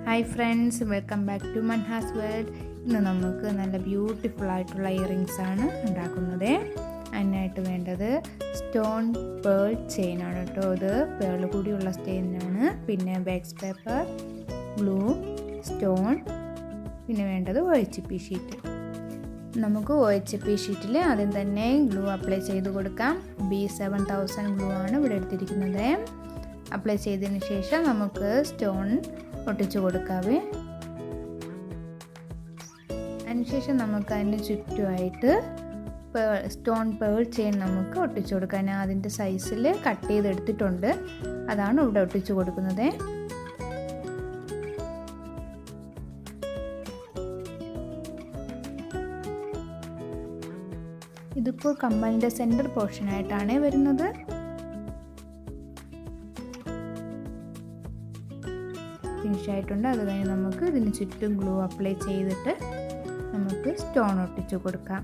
Hi friends, welcome back to മൻഹാസ് world. ഇന്ന് നമുക്ക് നല്ല ബ്യൂട്ടിഫുൾ ആയിട്ടുള്ള ഇയറിങ്സ് ആണ് ഉണ്ടാക്കുന്നത്. അതിനായിട്ട് വേണ്ടത് സ്റ്റോൺ പേൾ ചെയിൻ ആണ് കേട്ടോ. ഇത് പേൾ കൂടിയുള്ള ചെയിനാണ്. പിന്നെ ബാക്സ് പേപ്പർ, ഗ്ലൂ, സ്റ്റോൺ, പിന്നെ വേണ്ടത് OHP ഷീറ്റ്. നമുക്ക് OHP ഷീറ്റിൽ ആദ്യം തന്നെ ഗ്ലൂ അപ്ലൈ ചെയ്ത് കൊടുക്കാം. B7000 ഗ്ലൂ ആണ് ഇവിടെ എടുത്തിരിക്കുന്നത്. അപ്ലൈ ചെയ്തതിന് ശേഷം നമുക്ക് സ്റ്റോൺ ഒട്ടിച്ചു കൊടുക്കാവേ. അതിനുശേഷം നമുക്ക് അതിന് ചുറ്റുമായിട്ട് സ്റ്റോൺ പേൾ ചെയിൻ നമുക്ക് ഒട്ടിച്ചു കൊടുക്കാം. ഞാൻ അതിൻ്റെ സൈസിൽ കട്ട് ചെയ്തെടുത്തിട്ടുണ്ട്, അതാണ് ഇവിടെ ഒട്ടിച്ചു കൊടുക്കുന്നത്. ഇതിപ്പോൾ കമ്മലിൻ്റെ സെൻറ്റർ പോർഷനായിട്ടാണ് വരുന്നത്. ഫിനിഷ് ആയിട്ടുണ്ട്. അത് കഴിഞ്ഞ് നമുക്ക് ഇതിന് ചുറ്റും ഗ്ലൂ അപ്ലൈ ചെയ്തിട്ട് നമുക്ക് സ്റ്റോൺ ഒട്ടിച്ചു കൊടുക്കാം.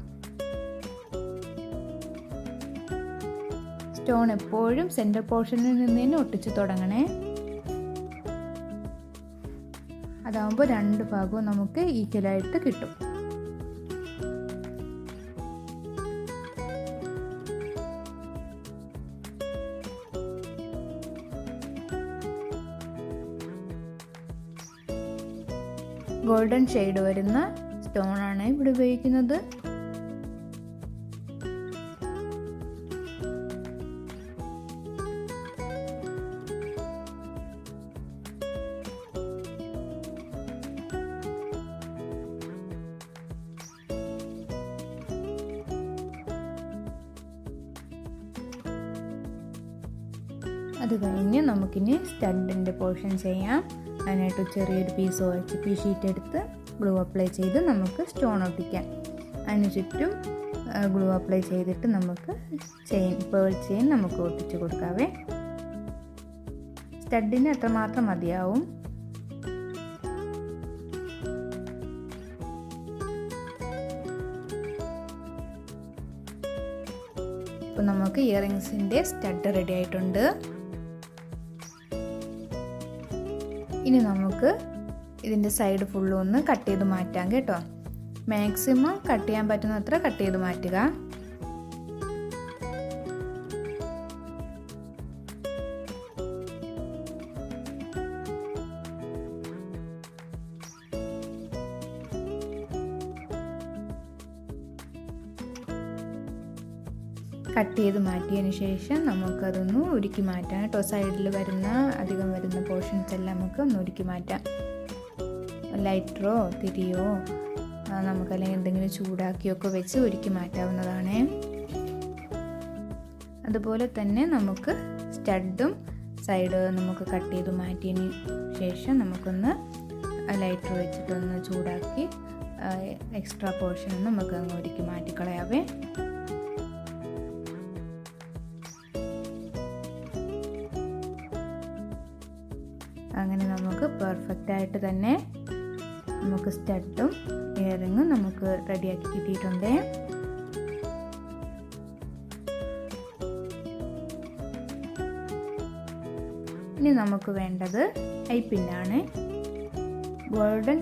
സ്റ്റോൺ എപ്പോഴും സെൻറ്റർ പോർഷനിൽ നിന്ന് തന്നെ ഒട്ടിച്ചു തുടങ്ങണേ. അതാവുമ്പോൾ രണ്ട് ഭാഗവും നമുക്ക് ഈക്വലായിട്ട് കിട്ടും. ഗോൾഡൻ ഷെയ്ഡ് വരുന്ന സ്റ്റോൺ ആണ് ഇവിടെ ഉപയോഗിക്കുന്നത്. അത് കഴിഞ്ഞ് നമുക്കിനി സ്റ്റഡിൻ്റെ പോർഷൻ ചെയ്യാം. അതിനായിട്ട് ചെറിയൊരു പീസ് OHP ഷീറ്റ് എടുത്ത് ഗ്ലൂ അപ്ലൈ ചെയ്ത് നമുക്ക് സ്റ്റോൺ ഒട്ടിക്കാം. അതിന് ചുറ്റും ഗ്ലൂ അപ്ലൈ ചെയ്തിട്ട് നമുക്ക് പേൾ ചെയിൻ നമുക്ക് ഒട്ടിച്ചു കൊടുക്കാവേ. സ്റ്റഡിന് എത്രമാത്രം മതിയാവും. ഇപ്പോൾ നമുക്ക് ഇയറിങ്സിൻ്റെ സ്റ്റഡ് റെഡി ആയിട്ടുണ്ട്. ഇനി നമുക്ക് ഇതിൻ്റെ സൈഡ് ഫുള്ളും ഒന്ന് കട്ട് ചെയ്ത് മാറ്റാം കേട്ടോ. മാക്സിമം കട്ട് ചെയ്യാൻ പറ്റുന്നത്ര കട്ട് ചെയ്ത് മാറ്റുക. കട്ട് ചെയ്ത് മാറ്റിയതിന് ശേഷം നമുക്കതൊന്ന് ഉരുക്കി മാറ്റാം കേട്ടോ. സൈഡിൽ അധികം വരുന്ന പോർഷൻസ് എല്ലാം നമുക്ക് ഒന്ന് ഉരുക്കി മാറ്റാം. ലൈറ്ററോ തിരിയോ നമുക്കല്ലെങ്കിൽ എന്തെങ്കിലും ചൂടാക്കിയൊക്കെ വെച്ച് ഉരുക്കി മാറ്റാവുന്നതാണ്. അതുപോലെ തന്നെ നമുക്ക് സ്റ്റഡും സൈഡ് നമുക്ക് കട്ട് ചെയ്ത് മാറ്റിയതിന് ശേഷം നമുക്കൊന്ന് ലൈറ്റർ വെച്ചിട്ടൊന്ന് ചൂടാക്കി എക്സ്ട്രാ പോർഷൻ നമുക്ക് അങ്ങ് ഉരുക്കി മാറ്റിക്കളയാവേ. അങ്ങനെ നമുക്ക് പെർഫെക്റ്റ് ആയിട്ട് തന്നെ നമുക്ക് സ്റ്റഡും ഇയറിങ്ങും നമുക്ക് റെഡിയാക്കി കിട്ടിയിട്ടുണ്ട്. ഇനി നമുക്ക് വേണ്ടത് ഐപ്പിന്നാണ്. ഗോൾഡൻ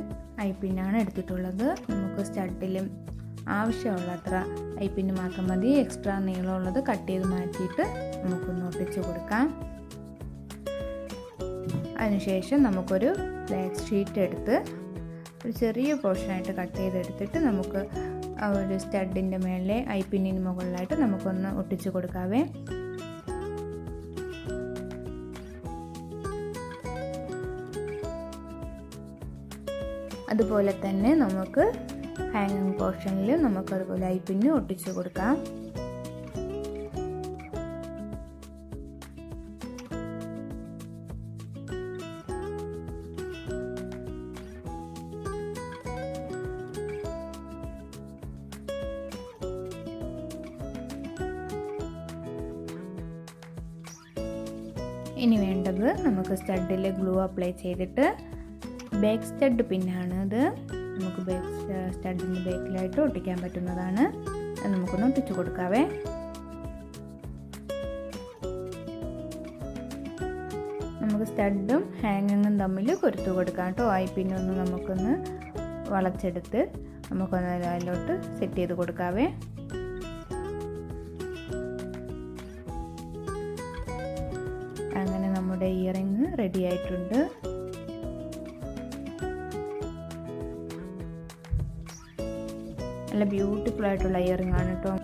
ഐപ്പിന്നാണ് എടുത്തിട്ടുള്ളത്. നമുക്ക് സ്റ്റഡിലും ആവശ്യമുള്ളത്ര ഐപ്പിന് മാത്രം മതി. എക്സ്ട്രാ നീളമുള്ളത് കട്ട് ചെയ്ത് മാറ്റിയിട്ട് നമുക്കൊന്ന് ഒട്ടിച്ചു കൊടുക്കാം. അതിനുശേഷം നമുക്കൊരു ബ്ലാക്ക് ഷീറ്റ് എടുത്ത് ഒരു ചെറിയ പോർഷനായിട്ട് കട്ട് ചെയ്തെടുത്തിട്ട് നമുക്ക് ആ ഒരു സ്റ്റഡിൻ്റെ മേലെ ഐപ്പിന്നിന് മുകളിലായിട്ട് നമുക്കൊന്ന് ഒട്ടിച്ചു കൊടുക്കാവേ. അതുപോലെ തന്നെ നമുക്ക് ഹാങ്ങിങ് പോർഷനിൽ നമുക്കതുപോലെ ഐപ്പിന്ന് ഒട്ടിച്ചു കൊടുക്കാം. ഇനി വേണ്ടത് നമുക്ക് സ്റ്റഡിൽ ഗ്ലൂ അപ്ലൈ ചെയ്തിട്ട് ബാക്ക് സ്റ്റഡ് പിന്നാണ് ഇത്. നമുക്ക് ബാക്ക് സ്റ്റഡിൻ്റെ ബാക്കിലായിട്ട് ഒട്ടിക്കാൻ പറ്റുന്നതാണ്. അത് നമുക്കൊന്ന് ഒട്ടിച്ചു കൊടുക്കാവേ. നമുക്ക് സ്റ്റഡും ഹാങ്ങിങ്ങും തമ്മിൽ കൊരുത്തു കൊടുക്കാം കേട്ടോ. ആയി പിന്നെ ഒന്ന് നമുക്കൊന്ന് വളച്ചെടുത്ത് നമുക്കൊന്ന് അതിലോട്ട് സെറ്റ് ചെയ്ത് കൊടുക്കാവേ. അങ്ങനെ നമ്മുടെ ഇയറിങ് റെഡി ആയിട്ടുണ്ട്. നല്ല ബ്യൂട്ടിഫുൾ ആയിട്ടുള്ള ഇയറിങ് ആണ് കേട്ടോ.